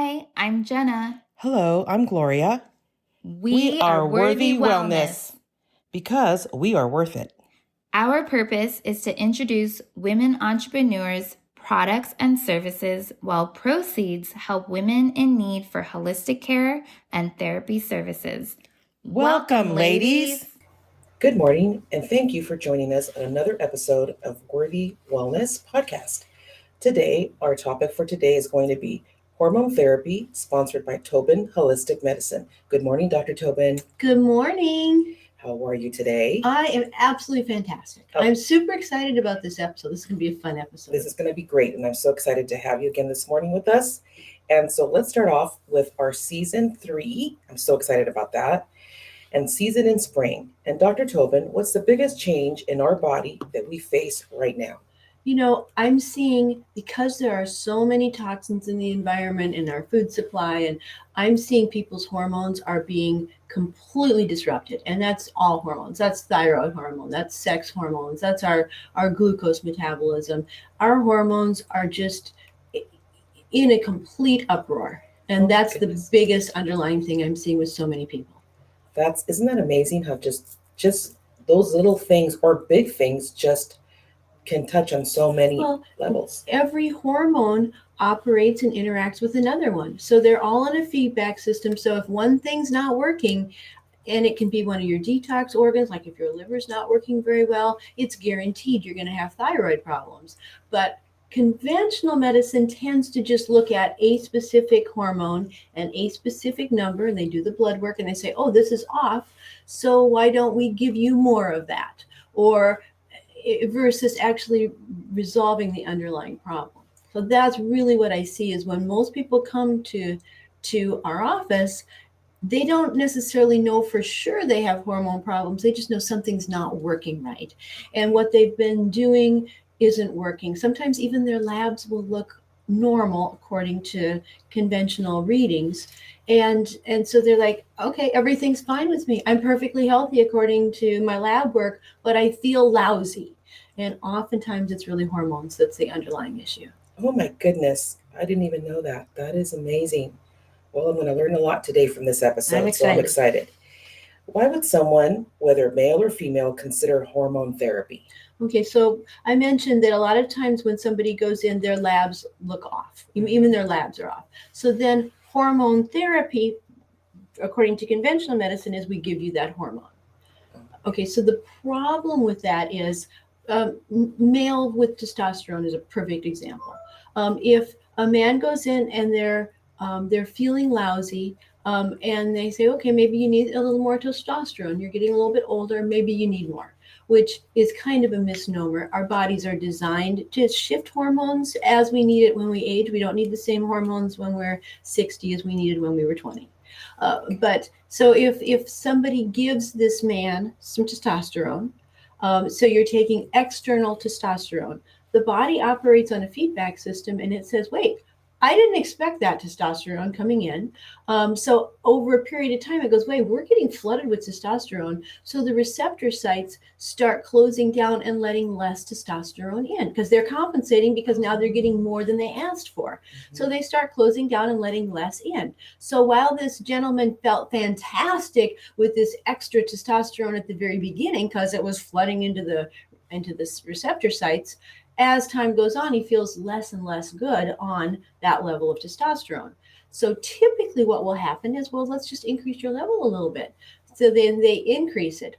Hi, I'm Jenna. Hello, I'm Gloria. We are Worthy Wellness. Because we are worth it. Our purpose is to introduce women entrepreneurs, products, and services while proceeds help women in need for holistic care and therapy services. Welcome, ladies. Good morning, and thank you for joining us on another episode of Worthy Wellness Podcast. Today, our topic for today is going to be hormone therapy, sponsored by Tobin Holistic Medicine. Good morning, Dr. Tobin. Good morning. How are you today? I am absolutely fantastic. I'm super excited about this episode. This is going to be a fun episode. This is going to be great, and I'm so excited to have you again this morning with us. And so let's start off with our season 3. I'm so excited about that. And season in spring. And Dr. Tobin, what's the biggest change in our body that we face right now? You know, I'm seeing, because there are so many toxins in the environment and our food supply, and I'm seeing people's hormones are being completely disrupted. And that's all hormones. That's thyroid hormone. That's sex hormones. That's our glucose metabolism. Our hormones are just in a complete uproar. And that's the biggest underlying thing I'm seeing with so many people. Isn't that amazing how just those little things or big things just can touch on so many levels. Every hormone operates and interacts with another one. So they're all in a feedback system. So if one thing's not working, and it can be one of your detox organs, like if your liver's not working very well, it's guaranteed you're going to have thyroid problems. But conventional medicine tends to just look at a specific hormone and a specific number, and they do the blood work and they say, oh, this is off, so why don't we give you more of that? Or versus actually resolving the underlying problem. So that's really what I see is when most people come to our office, they don't necessarily know for sure they have hormone problems. They just know something's not working right. And what they've been doing isn't working. Sometimes even their labs will look normal according to conventional readings. And so they're like, okay, everything's fine with me. I'm perfectly healthy according to my lab work, but I feel lousy. And oftentimes it's really hormones that's the underlying issue. Oh my goodness. I didn't even know that. That is amazing. Well, I'm going to learn a lot today from this episode, so I'm excited. Why would someone, whether male or female, consider hormone therapy? Okay, so I mentioned that a lot of times when somebody goes in, their labs look off. Even their labs are off. So then hormone therapy, according to conventional medicine, is we give you that hormone. Okay, so the problem with that is male with testosterone is a perfect example. If a man goes in and they're feeling lousy, and they say, okay, maybe you need a little more testosterone. You're getting a little bit older. Maybe you need more, which is kind of a misnomer. Our bodies are designed to shift hormones as we need it when we age. We don't need the same hormones when we're 60 as we needed when we were 20. But so if somebody gives this man some testosterone, so you're taking external testosterone, the body operates on a feedback system and it says, wait, I didn't expect that testosterone coming in. So over a period of time, it goes, wait, we're getting flooded with testosterone. So the receptor sites start closing down and letting less testosterone in because they're compensating because now they're getting more than they asked for. Mm-hmm. So they start closing down and letting less in. So while this gentleman felt fantastic with this extra testosterone at the very beginning because it was flooding into the receptor sites, as time goes on, he feels less and less good on that level of testosterone. So typically what will happen is, well, let's just increase your level a little bit. So then they increase it.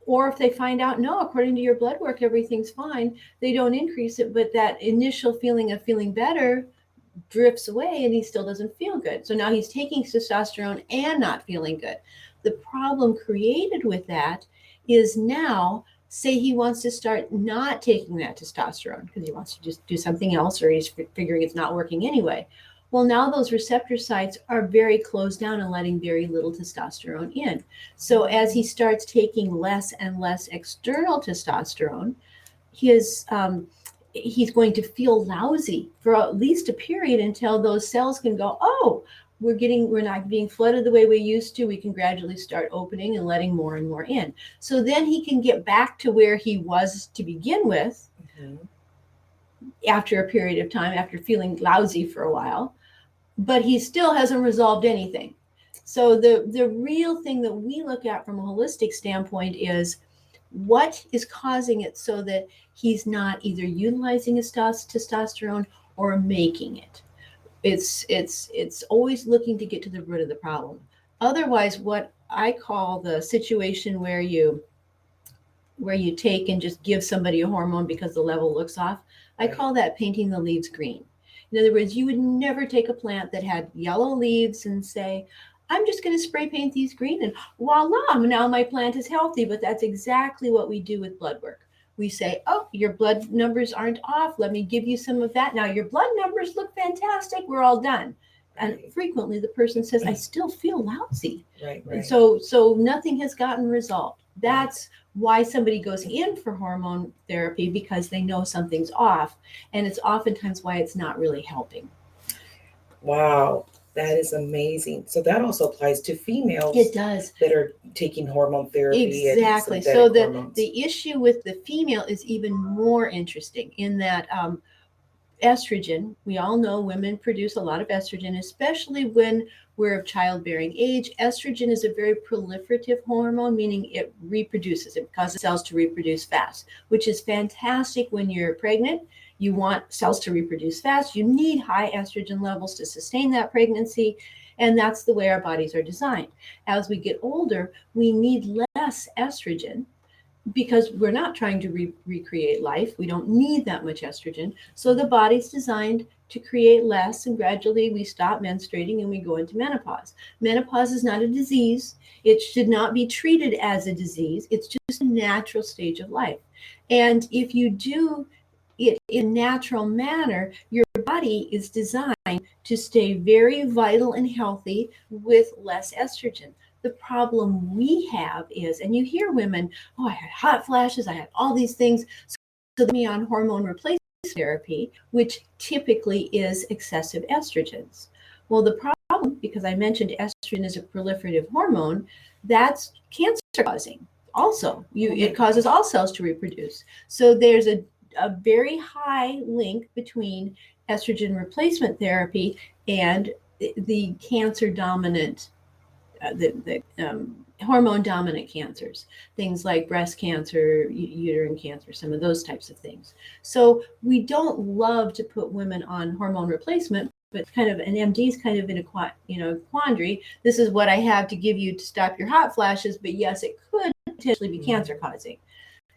Or if they find out, no, according to your blood work, everything's fine, they don't increase it, but that initial feeling of feeling better drifts away and he still doesn't feel good. So now he's taking testosterone and not feeling good. The problem created with that is now, say he wants to start not taking that testosterone because he wants to just do something else or he's figuring it's not working anyway. Well, now those receptor sites are very closed down and letting very little testosterone in. So as he starts taking less and less external testosterone, he's going to feel lousy for at least a period until those cells can go, oh, we're not being flooded the way we used to. We can gradually start opening and letting more and more in. So then he can get back to where he was to begin with, mm-hmm. after a period of time, after feeling lousy for a while. but he still hasn't resolved anything. So the real thing that we look at from a holistic standpoint is what is causing it so that he's not either utilizing his testosterone or making it. It's always looking to get to the root of the problem. Otherwise, what I call the situation where you take and just give somebody a hormone because the level looks off, I call that painting the leaves green. In other words, you would never take a plant that had yellow leaves and say, I'm just going to spray paint these green and voila, now my plant is healthy. But that's exactly what we do with blood work. We say, oh, your blood numbers aren't off. Let me give you some of that. Now your blood numbers look fantastic. We're all done. And frequently the person says, I still feel lousy. Right. So nothing has gotten resolved. That's why somebody goes in for hormone therapy, because they know something's off. And it's oftentimes why it's not really helping. Wow. That is amazing. So that also applies to females. It does. That are taking hormone therapy. Exactly. And so hormones. The issue with the female is even more interesting in that estrogen, we all know women produce a lot of estrogen, especially when we're of childbearing age. Estrogen is a very proliferative hormone, meaning it reproduces. It causes cells to reproduce fast, which is fantastic when you're pregnant. You want cells to reproduce fast. You need high estrogen levels to sustain that pregnancy. And that's the way our bodies are designed. As we get older, we need less estrogen because we're not trying to recreate life. We don't need that much estrogen. So the body's designed to create less, and gradually we stop menstruating and we go into menopause. Menopause is not a disease. It should not be treated as a disease. It's just a natural stage of life. And if you do it in a natural manner, your body is designed to stay very vital and healthy with less estrogen. The problem we have is, and you hear women, oh, I had hot flashes, I had all these things, so me on hormone replacement therapy, which typically is excessive estrogens. Well, the problem, because I mentioned estrogen is a proliferative hormone, that's cancer causing. Also, it causes all cells to reproduce. So there's a very high link between estrogen replacement therapy and the cancer dominant, the hormone dominant cancers, things like breast cancer, uterine cancer, some of those types of things. So we don't love to put women on hormone replacement, but kind of an MD is kind of in a quandary. This is what I have to give you to stop your hot flashes, but yes, it could potentially be cancer causing.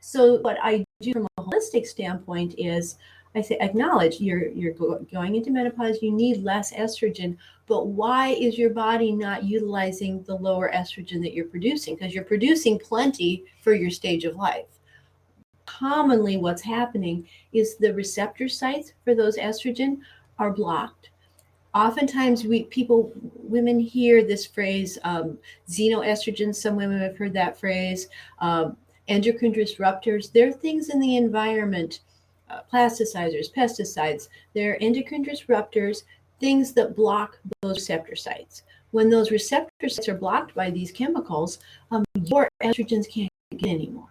So what I do from a holistic standpoint is I say, acknowledge you're going into menopause, you need less estrogen, but why is your body not utilizing the lower estrogen that you're producing? Because you're producing plenty for your stage of life. Commonly what's happening is the receptor sites for those estrogen are blocked. Oftentimes women hear this phrase, xenoestrogens. Some women have heard that phrase. Endocrine disruptors. There are things in the environment, plasticizers, pesticides. They're endocrine disruptors, things that block those receptor sites. When those receptor sites are blocked by these chemicals, your estrogens can't get anymore.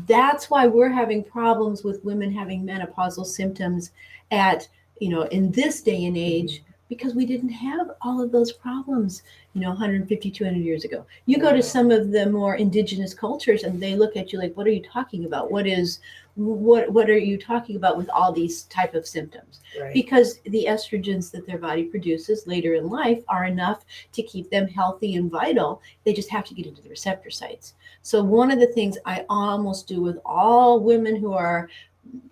That's why we're having problems with women having menopausal symptoms in this day and age, because we didn't have all of those problems, 150, 200 years ago. You go to some of the more indigenous cultures and they look at you like, what are you talking about? What are you talking about with all these type of symptoms? Right. Because the estrogens that their body produces later in life are enough to keep them healthy and vital. They just have to get into the receptor sites. So one of the things I almost do with all women who are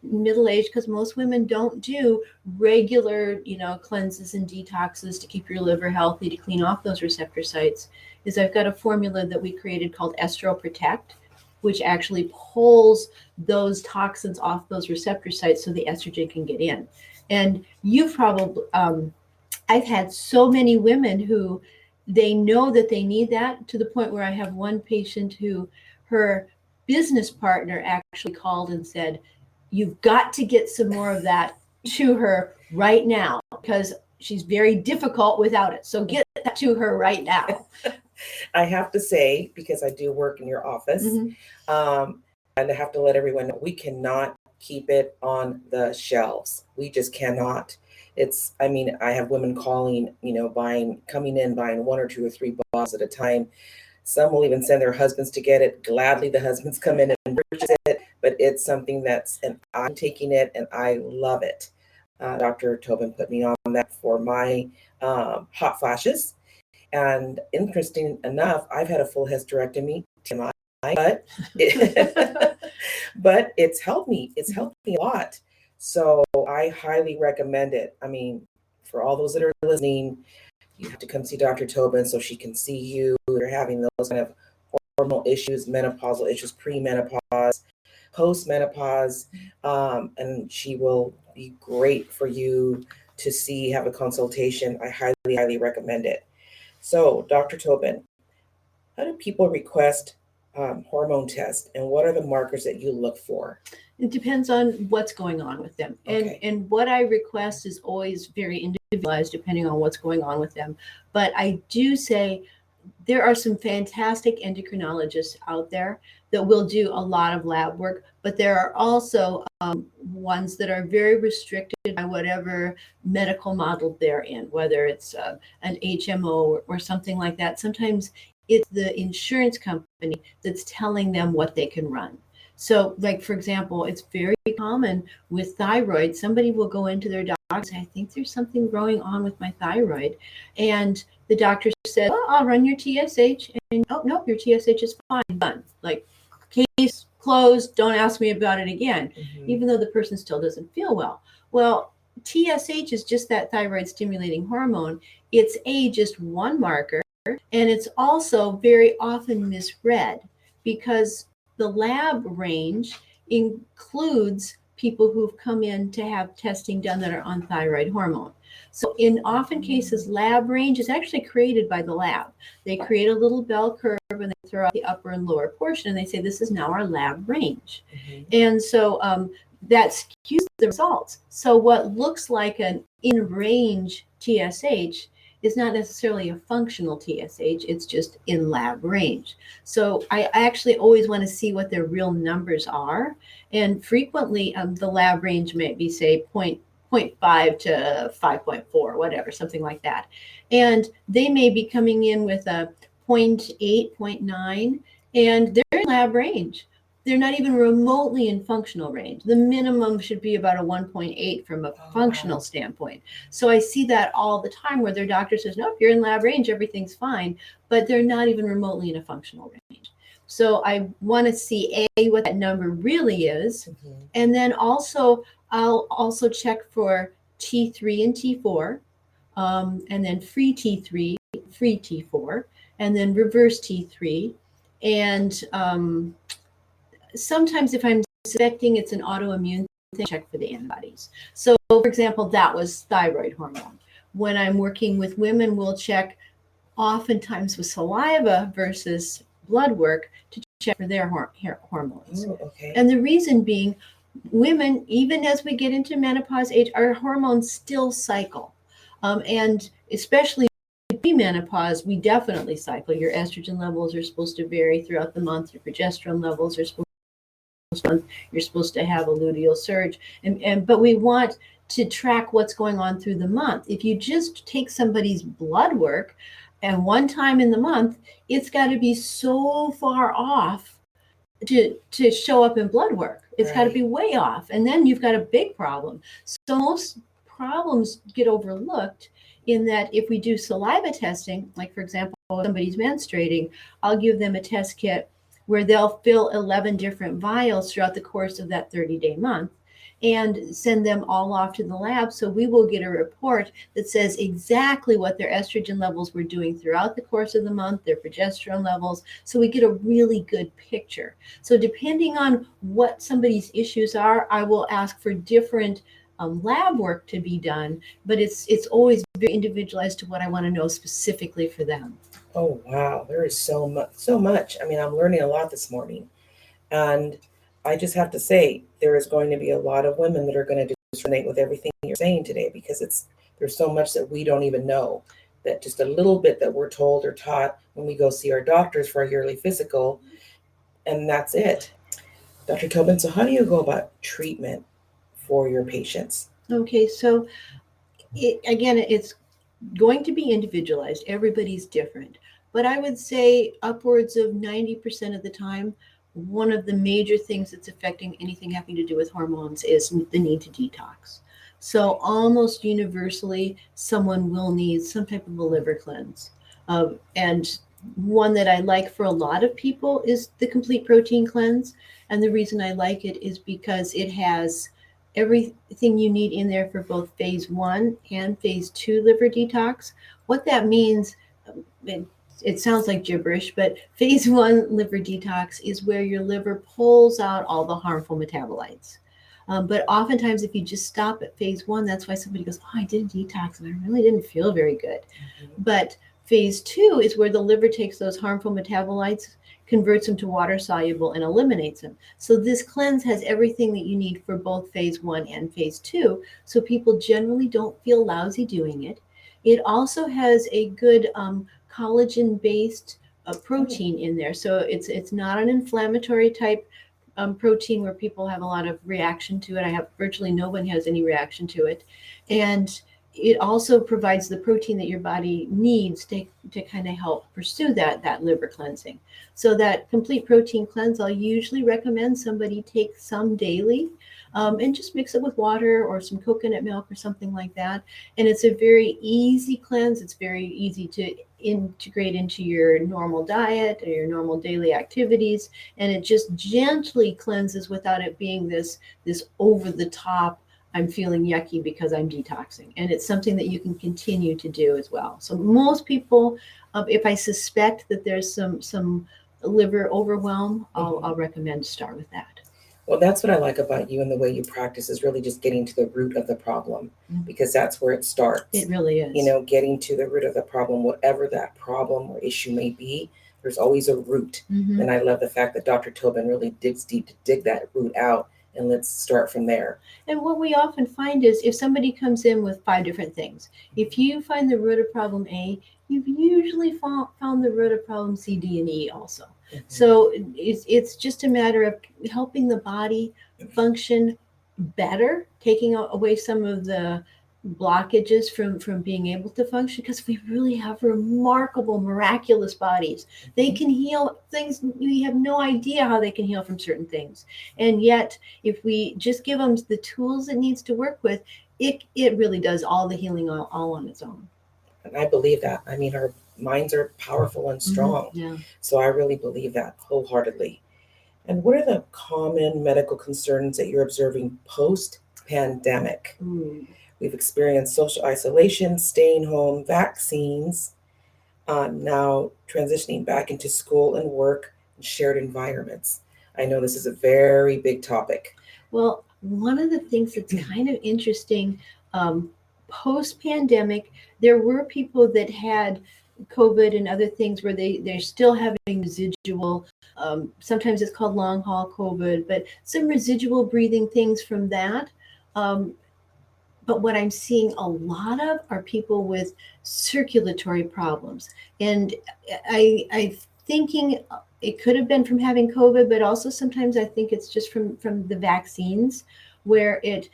middle-aged, because most women don't do regular, cleanses and detoxes to keep your liver healthy, to clean off those receptor sites, is I've got a formula that we created called Estro Protect, which actually pulls those toxins off those receptor sites so the estrogen can get in. And you've probably, I've had so many women who they know that they need that, to the point where I have one patient who her business partner actually called and said, you've got to get some more of that to her right now, because she's very difficult without it. So get that to her right now. I have to say, because I do work in your office, and I have to let everyone know, we cannot keep it on the shelves. We just cannot. I have women calling, coming in, buying 1 or 2 or 3 bottles at a time. Some will even send their husbands to get it. Gladly, the husbands come in and purchase it, but it's something and I'm taking it and I love it. Dr. Tobin put me on that for my hot flashes. And interesting enough, I've had a full hysterectomy, TMI, but but it's helped me. It's helped me a lot. So I highly recommend it. I mean, for all those that are listening, you have to come see Dr. Tobin so she can see you. You're having those kind of hormonal issues, menopausal issues, premenopause, postmenopause, and she will be great for you to see, have a consultation. I highly, highly recommend it. So, Dr. Tobin, how do people request hormone tests, and what are the markers that you look for? It depends on what's going on with them. Okay. And what I request is always very individualized depending on what's going on with them. But I do say there are some fantastic endocrinologists out there that will do a lot of lab work, but there are also ones that are very restricted by whatever medical model they're in, whether it's an HMO or something like that. Sometimes it's the insurance company that's telling them what they can run. So, like, for example, it's very common with thyroid. Somebody will go into their doctor and say, I think there's something going on with my thyroid. And the doctor said, oh, I'll run your TSH. And, oh, no, your TSH is fine, done. Like, case closed, don't ask me about it again, even though the person still doesn't feel well. Well, TSH is just that thyroid stimulating hormone. It's just one marker. And it's also very often misread because the lab range includes people who've come in to have testing done that are on thyroid hormone. So in often cases, lab range is actually created by the lab. They create a little bell curve and they throw out the upper and lower portion and they say, this is now our lab range. And so that skews the results. So what looks like an in-range TSH is not necessarily a functional TSH, it's just in lab range. So I actually always want to see what their real numbers are. And frequently the lab range may be, say, 0.5 to 5.4, whatever, something like that. And they may be coming in with a 0.8, 0.9, and they're in lab range. They're not even remotely in functional range. The minimum should be about a 1.8 from a functional standpoint. So I see that all the time where their doctor says, no, if you're in lab range, everything's fine, but they're not even remotely in a functional range. So I want to see what that number really is. And then also, I'll also check for T3 and T4, and then free T3, free T4, and then reverse T3. And sometimes if I'm suspecting it's an autoimmune thing, check for the antibodies. So, for example, that was thyroid hormone. When I'm working with women, we'll check oftentimes with saliva versus blood work to check for their hormones. And the reason being, women, even as we get into menopause age, our hormones still cycle. And especially premenopause, we definitely cycle. Your estrogen levels are supposed to vary throughout the month. Your progesterone levels are supposed you're supposed to have a luteal surge, but we want to track what's going on through the month. If you just take somebody's blood work and one time in the month, it's got to be so far off to show up in blood work. It's got to be way off, and then you've got a big problem. So most problems get overlooked in that if we do saliva testing, like for example, if somebody's menstruating, I'll give them a test kit where they'll fill 11 different vials throughout the course of that 30-day month and send them all off to the lab. So we will get a report that says exactly what their estrogen levels were doing throughout the course of the month, their progesterone levels. So we get a really good picture. So depending on what somebody's issues are, I will ask for different lab work to be done, but it's always very individualized to what I want to know specifically for them. Oh, wow. There is so much. I mean, I'm learning a lot this morning. And I just have to say, there is going to be a lot of women that are going to resonate with everything you're saying today, because there's so much that we don't even know, that just a little bit that we're told or taught when we go see our doctors for our yearly physical, and that's it. Dr. Tobin, so how do you go about treatment for your patients? Okay, so again, it's going to be individualized. Everybody's different. But I would say upwards of 90% of the time, one of the major things that's affecting anything having to do with hormones is the need to detox. So almost universally, someone will need some type of a liver cleanse. And one that I like for a lot of people is the complete protein cleanse. And the reason I like it is because it has everything you need in there for both phase 1 and phase 2 liver detox. What that means, it, it sounds like gibberish, but phase 1 liver detox is where your liver pulls out all the harmful metabolites. But oftentimes, if you just stop at phase 1, that's why somebody goes, "Oh, I did a detox and I really didn't feel very good." But phase 2 is where the liver takes those harmful metabolites, converts them to water soluble, and eliminates them. So this cleanse has everything that you need for both phase 1 and phase 2. So people generally don't feel lousy doing it. It also has a good collagen based protein in there. So it's not an inflammatory type protein where people have a lot of reaction to it. I have virtually no one has any reaction to it. And it also provides the protein that your body needs to kind of help pursue that liver cleansing. So that complete protein cleanse, I'll usually recommend somebody take some daily, and just mix it with water or some coconut milk or something like that. And it's a very easy cleanse. It's very easy to integrate into your normal diet or your normal daily activities. And it just gently cleanses without it being this over the top, I'm feeling yucky because I'm detoxing. And it's something that you can continue to do as well. So most people, if I suspect that there's some liver overwhelm, I'll recommend to start with that. Well, that's what I like about you and the way you practice is really just getting to the root of the problem, because that's where it starts. It really is. Getting to the root of the problem, whatever that problem or issue may be, there's always a root. And I love the fact that Dr. Tobin really digs deep to dig that root out, and let's start from there. And what we often find is if somebody comes in with 5 different things, if you find the root of problem A, you've usually found the root of problem C, D, and E also. So it's just a matter of helping the body function better, taking away some of the blockages from being able to function, because we really have remarkable, miraculous bodies. They can heal things. We have no idea how they can heal from certain things. And yet, if we just give them the tools it needs to work with, it really does all the healing all on its own. And I believe that. I mean, our minds are powerful and strong. Yeah. So I really believe that wholeheartedly. And what are the common medical concerns that you're observing post-pandemic? We've experienced social isolation, staying home, vaccines, now transitioning back into school and work and shared environments. I know this is a very big topic. Well, one of the things that's kind of interesting, post-pandemic, there were people that had COVID and other things where they're still having residual, sometimes it's called long haul COVID, but some residual breathing things from that. But what I'm seeing a lot of are people with circulatory problems. And I'm thinking it could have been from having COVID, but also sometimes I think it's just from the vaccines, where it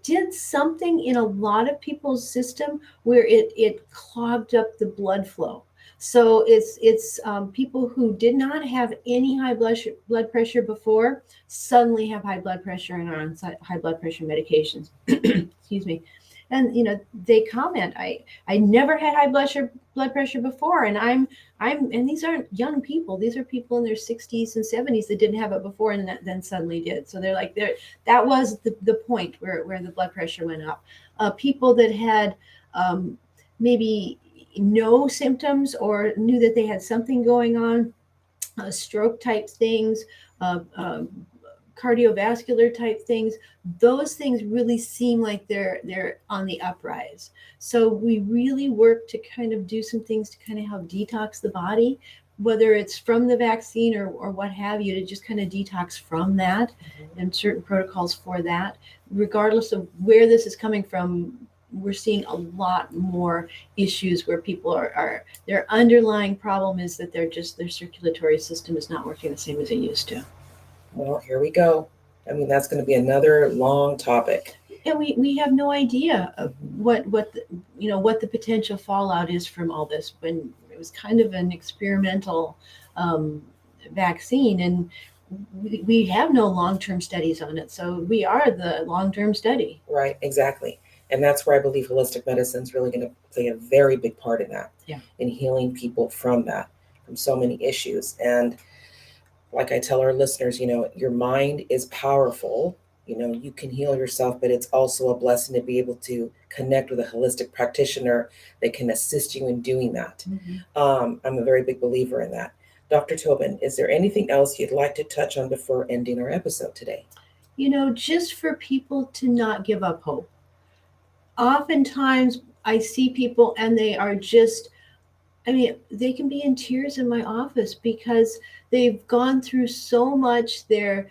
did something in a lot of people's system where it clogged up the blood flow. So it's people who did not have any high blood pressure before suddenly have high blood pressure and are on high blood pressure medications. Excuse me. And they comment, I never had high blood pressure before, and I'm and these aren't young people. These are people in their 60s and 70s that didn't have it before and then suddenly did. So they're like, that was the point where the blood pressure went up. People that had maybe no symptoms or knew that they had something going on, stroke type things, cardiovascular type things, those things really seem like they're on the uprise. So we really work to kind of do some things to kind of help detox the body, whether it's from the vaccine or what have you, to just kind of detox from that, and certain protocols for that. Regardless of where this is coming from, we're seeing a lot more issues where people are their underlying problem is that their circulatory system is not working the same as it used to. Well, here we go. I mean, that's going to be another long topic. And we have no idea of what the potential fallout is from all this, when it was kind of an experimental vaccine, and we have no long-term studies on it. So we are the long-term study. Right, exactly. And that's where I believe holistic medicine is really going to play a very big part in that, in healing people from that, from so many issues. And like I tell our listeners, your mind is powerful. You can heal yourself, but it's also a blessing to be able to connect with a holistic practitioner that can assist you in doing that. I'm a very big believer in that. Dr. Tobin, is there anything else you'd like to touch on before ending our episode today? Just for people to not give up hope. Oftentimes I see people and they are just, they can be in tears in my office because they've gone through so much there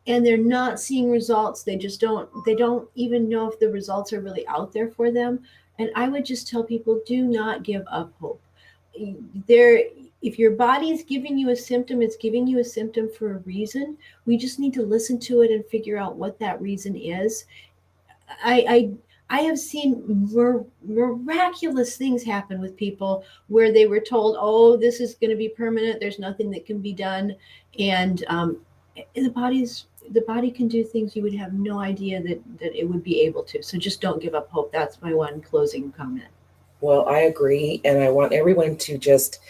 and they're not seeing results. They don't even know if the results are really out there for them. And I would just tell people, do not give up hope. If your body's giving you a symptom, it's giving you a symptom for a reason. We just need to listen to it and figure out what that reason is. I have seen miraculous things happen with people where they were told, oh, this is going to be permanent. There's nothing that can be done. And the body can do things you would have no idea that it would be able to. So just don't give up hope. That's my one closing comment. Well, I agree. And I want everyone to just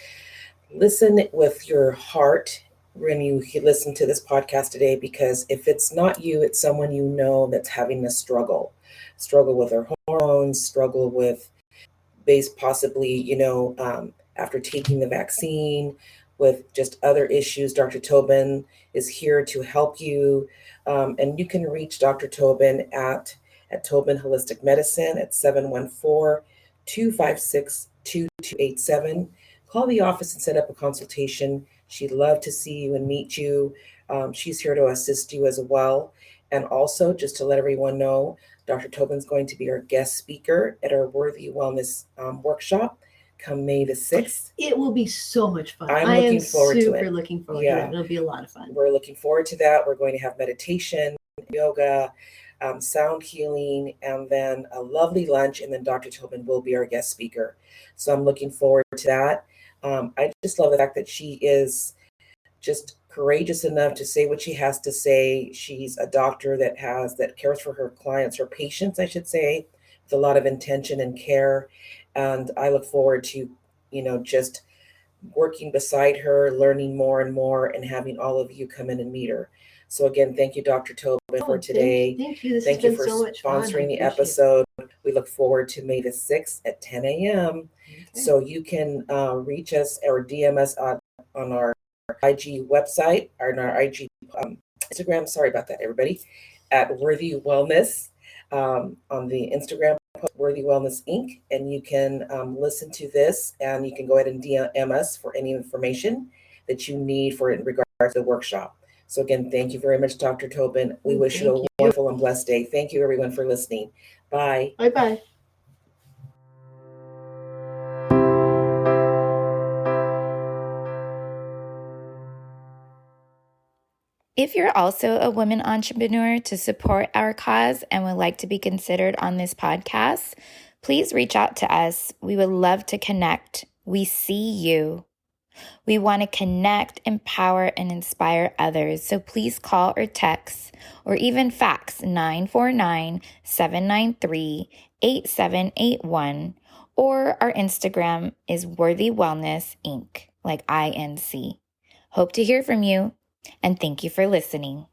listen with your heart when you listen to this podcast today, because if it's not you, it's someone that's having a struggle with their hormones, struggle with possibly, after taking the vaccine, with just other issues. Dr. Tobin is here to help you. And you can reach Dr. Tobin at Tobin Holistic Medicine at 714-256-2287. Call the office and set up a consultation. She'd love to see you and meet you. She's here to assist you as well. And also, just to let everyone know, Dr. Tobin's going to be our guest speaker at our Worthy Wellness workshop come May the 6th. It will be so much fun. I'm looking forward to it. Super looking forward to it. It'll be a lot of fun. We're looking forward to that. We're going to have meditation, yoga, sound healing, and then a lovely lunch. And then Dr. Tobin will be our guest speaker. So I'm looking forward to that. I just love the fact that she is just courageous enough to say what she has to say. She's a doctor that cares for her clients, her patients, I should say, with a lot of intention and care. And I look forward to, just working beside her, learning more and more, and having all of you come in and meet her. So again, thank you, Dr. Tobin, for today. Thank you. Thank you for so much sponsoring the episode. We look forward to May the 6th at 10 a.m. Okay. So you can reach us or DM us on our IG website or on our IG Instagram. Sorry about that, everybody. At Worthy Wellness on the Instagram, Worthy Wellness Inc. And you can listen to this, and you can go ahead and DM us for any information that you need in regards to the workshop. So again, thank you very much, Dr. Tobin. We wish you a wonderful and blessed day. Thank you, everyone, for listening. Bye. Bye-bye. If you're also a woman entrepreneur to support our cause and would like to be considered on this podcast, please reach out to us. We would love to connect. We see you. We want to connect, empower, and inspire others. So please call or text or even fax 949-793-8781. Or our Instagram is Worthy Wellness Inc., like INC. Hope to hear from you, and thank you for listening.